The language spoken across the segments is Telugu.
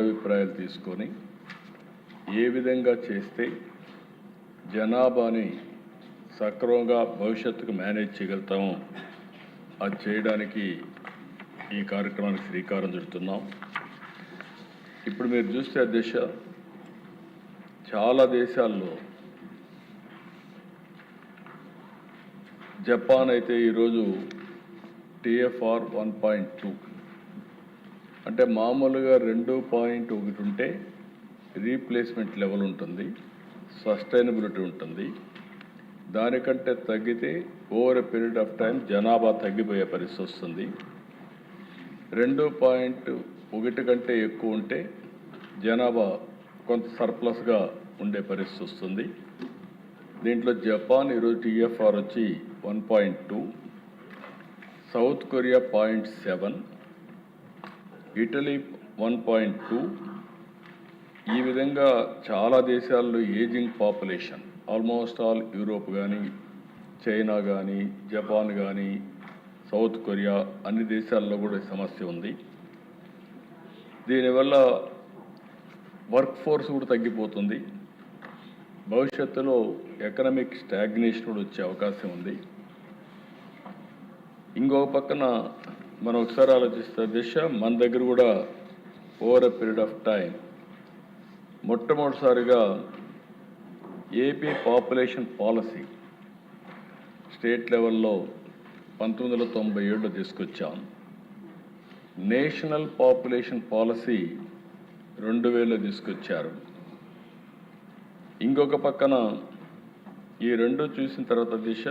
అభిప్రాయాలు తీసుకొని ఏ విధంగా చేస్తే జనాభాని సక్రమంగా భవిష్యత్తుకు మేనేజ్ చేయగలుగుతామో అది చేయడానికి ఈ కార్యక్రమానికి శ్రీకారం చుడుతున్నాం. ఇప్పుడు మీరు చూస్తే అధ్యక్ష, చాలా దేశాల్లో జపాన్ అయితే ఈరోజు TFR 1.2 అంటే మామూలుగా 2.1 ఉంటే రీప్లేస్మెంట్ లెవెల్ ఉంటుంది, సస్టైనబిలిటీ ఉంటుంది. దానికంటే తగ్గితే over a period of time జనాభా తగ్గిపోయే పరిస్థితి వస్తుంది. 2.1 కంటే ఎక్కువ ఉంటే జనాభా కొంత సర్ప్లస్గా ఉండే పరిస్థితి వస్తుంది. దీంట్లో జపాన్ ఈరోజు TFR వచ్చి 1.2, సౌత్ కొరియా 0.7, ఇటలీ 1.2. ఈ విధంగా చాలా దేశాల్లో ageing population, almost all Europe కానీ, చైనా కానీ, జపాన్ కానీ, సౌత్ కొరియా అన్ని దేశాల్లో కూడా సమస్య ఉంది. దీనివల్ల వర్క్ ఫోర్స్ కూడా తగ్గిపోతుంది. భవిష్యత్తులో ఎకనామిక్ స్టాగ్నేషన్ కూడా వచ్చే అవకాశం ఉంది. ఇంకొక పక్కన మనం ఒకసారి ఆలోచిస్తే దిశ మన దగ్గర కూడా over a period of time మొట్టమొదటిసారిగా ఏపీ పాపులేషన్ పాలసీ స్టేట్ లెవెల్లో 1997లో తీసుకొచ్చాం. నేషనల్ పాపులేషన్ పాలసీ 2000లో తీసుకొచ్చారు. ఇంకొక పక్కన ఈ రెండు చూసిన తర్వాత దిశ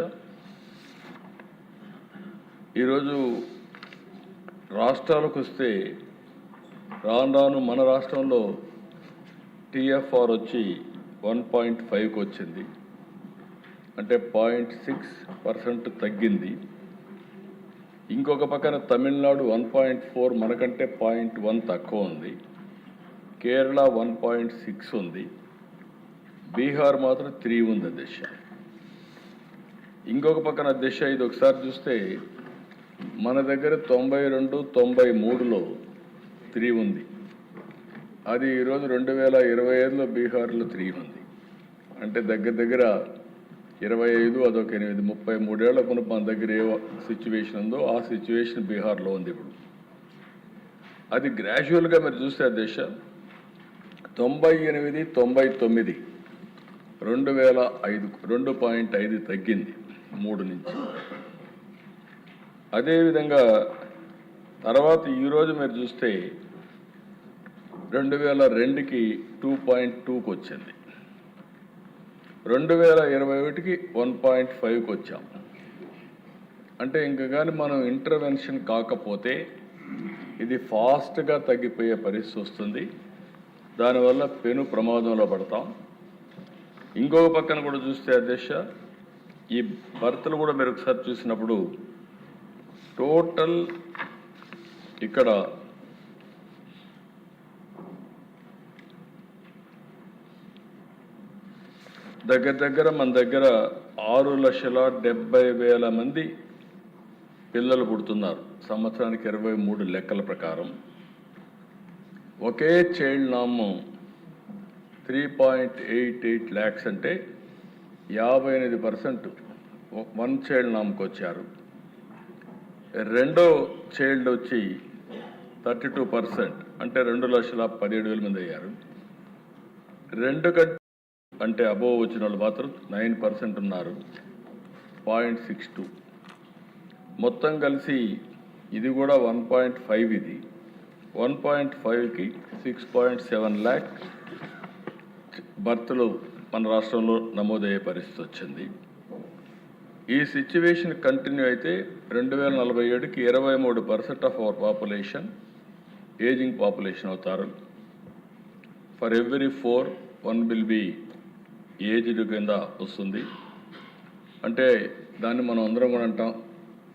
ఈరోజు రాష్ట్రాలకు వస్తే రాను మన రాష్ట్రంలో TFR వచ్చి 1.5కి వచ్చింది, అంటే 0.6% తగ్గింది. ఇంకొక పక్కన తమిళనాడు 1.4, మనకంటే 0.1 తక్కువ ఉంది. కేరళ 1.6 ఉంది. బీహార్ మాత్రం 3 ఉంది దిశ. ఇంకొక పక్కన దిశ ఇది ఒకసారి చూస్తే మన దగ్గర 92, 93లో 3 ఉంది. అది ఈరోజు 2025లో బీహార్లో 3 ఉంది. అంటే దగ్గర 25, అదొక 8, 33 ఏళ్ల మునుపు మన దగ్గర ఏ సిచ్యువేషన్ ఉందో ఆ సిచ్యువేషన్ బీహార్లో ఉంది ఇప్పుడు. అది గ్రాడ్యువల్గా మీరు చూస్తే దిశ 98, 99 2005 2.5 తగ్గింది 3 నుంచి. అదేవిధంగా తర్వాత ఈరోజు మీరు చూస్తే 2002కి 2.2కి వచ్చింది, 2021కి 1.5కి వచ్చాం. అంటే ఇంకా కానీ మనం ఇంటర్వెన్షన్ కాకపోతే ఇది ఫాస్ట్గా తగ్గిపోయే పరిస్థితి వస్తుంది. దానివల్ల పెను ప్రమాదంలో పడతాం. ఇంకొక పక్కన కూడా చూస్తే అధ్యక్ష, ఈ బర్త్లు కూడా మీరు ఒకసారి చూసినప్పుడు టోటల్ ఇక్కడ దగ్గర మన దగ్గర 6,70,000 మంది పిల్లలు పుడుతున్నారు సంవత్సరానికి 23 లెక్కల ప్రకారం. ఒకే చైల్డ్ నాము 3.88 lakhs అంటే 58% వన్ చైల్డ్ నామ్కి వచ్చారు. రెండో చైల్డ్ వచ్చి 32% అంటే 2,17,000 మంది అయ్యారు. 2 కంటే అంటే అబోవ్ వచ్చిన వాళ్ళు మాత్రం 9% ఉన్నారు, 0.62. మొత్తం కలిసి ఇది కూడా 1.5. ఇది 1.5కి 6.7 lakh బర్త్లు మన రాష్ట్రంలో నమోదయ్యే పరిస్థితి వచ్చింది. ఈ సిచ్యువేషన్ కంటిన్యూ అయితే 2047కి 23% of our population ageing population అవుతారు. For every 4, 1 will be aged కింద వస్తుంది. అంటే దాన్ని మనం అందరం కూడా అంటాం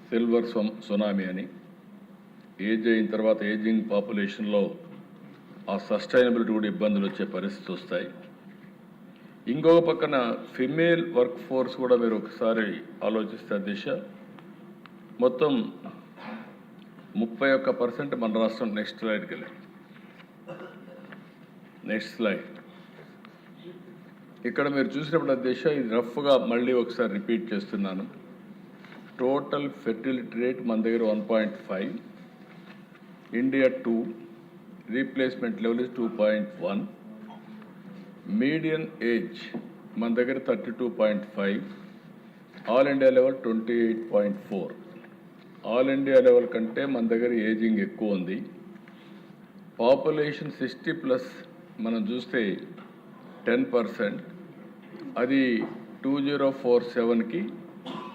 సిల్వర్ సునామీ అని. ఏజ్ అయిన తర్వాత ఏజింగ్ పాపులేషన్లో ఆ సస్టైనబిలిటీ కూడా ఇబ్బందులు వచ్చే పరిస్థితి వస్తాయి. ఇంకొక పక్కన ఫిమేల్ వర్క్ ఫోర్స్ కూడా మీరు ఒకసారి ఆలోచిస్తే దిశ మొత్తం 31% మన రాష్ట్రం నెక్స్ట్ స్లైడ్కి వెళ్ళి నెక్స్ట్ స్లైడ్. ఇక్కడ మీరు చూసినప్పుడు అధ్యక్ష, ఇది రఫ్గా మళ్ళీ ఒకసారి రిపీట్ చేస్తున్నాను. టోటల్ ఫెర్టిలిటీ రేట్ మన దగ్గర 1.5, India 2, replacement level is 2.1, median age మన దగ్గర 32.5, all India level 28.4. All India level కంటే మన దగ్గర ఏజింగ్ ఎక్కువ ఉంది. పాపులేషన్ 60+ మనం చూస్తే 10%, అది 2047కి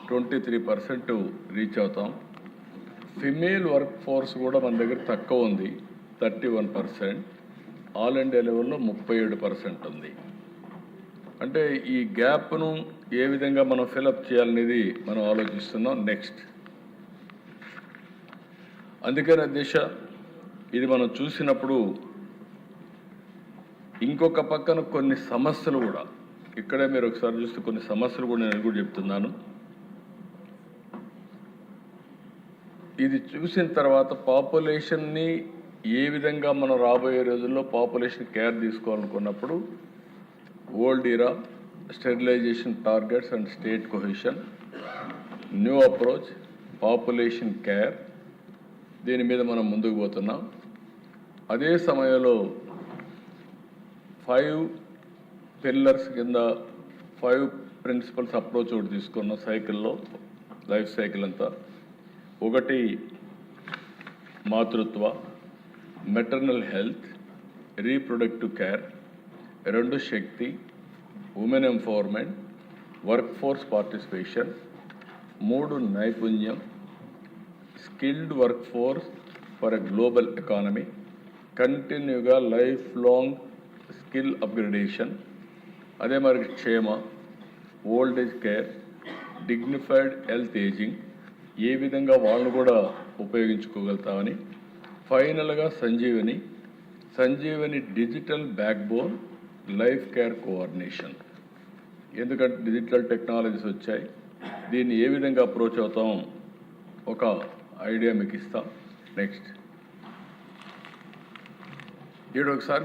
23% రీచ్ అవుతాం. ఫిమేల్ వర్క్ ఫోర్స్ కూడా మన దగ్గర తక్కువ ఉంది, 31%. ఆల్ ఇండియా లెవెల్లో 37% ఉంది. అంటే ఈ గ్యాప్ను ఏ విధంగా మనం ఫిలప్ చేయాలనేది మనం ఆలోచిస్తున్నాం. నెక్స్ట్, అందుకని దిశ ఇది మనం చూసినప్పుడు ఇంకొక పక్కన కొన్ని సమస్యలు కూడా, ఇక్కడే మీరు ఒకసారి చూస్తే కొన్ని సమస్యలు కూడా నేను కూడా చెప్తున్నాను. ఇది చూసిన తర్వాత పాపులేషన్ని ఏ విధంగా మనం రాబోయే రోజుల్లో పాపులేషన్ కేర్ తీసుకోవాలనుకున్నప్పుడు old era, sterilisation targets and state cohesion, new approach, population care, దీని మీద మనం ముందుకు పోతున్నాం. అదే సమయంలో 5 పిల్లర్స్ కింద 5 ప్రిన్సిపల్స్ అప్రోచ్ ఒకటి తీసుకున్నాం సైకిల్లో, లైఫ్ సైకిల్ అంతా. ఒకటి మాతృత్వ, మెటర్నల్ హెల్త్, రీప్రొడక్టివ్ కేర్. 2 శక్తి, women empowerment, work force participation. 3 నైపుణ్యం, skilled work force for a global economy, కంటిన్యూగా లైఫ్ లాంగ్ స్కిల్ అప్గ్రేడేషన్. అదే మరి క్షేమ, old age care, dignified health ageing, ఏ విధంగా వాళ్ళను కూడా ఉపయోగించుకోగలుగుతామని. ఫైనల్గా Sanjeevani digital backbone life care coordination. ఎందుకంటే డిజిటల్ టెక్నాలజీస్ వచ్చాయి, దీన్ని ఏ విధంగా అప్రోచ్ అవుతాం ఒక ఐడియా మీకు ఇస్తాం. నెక్స్ట్, ఇక్కడ ఒకసారి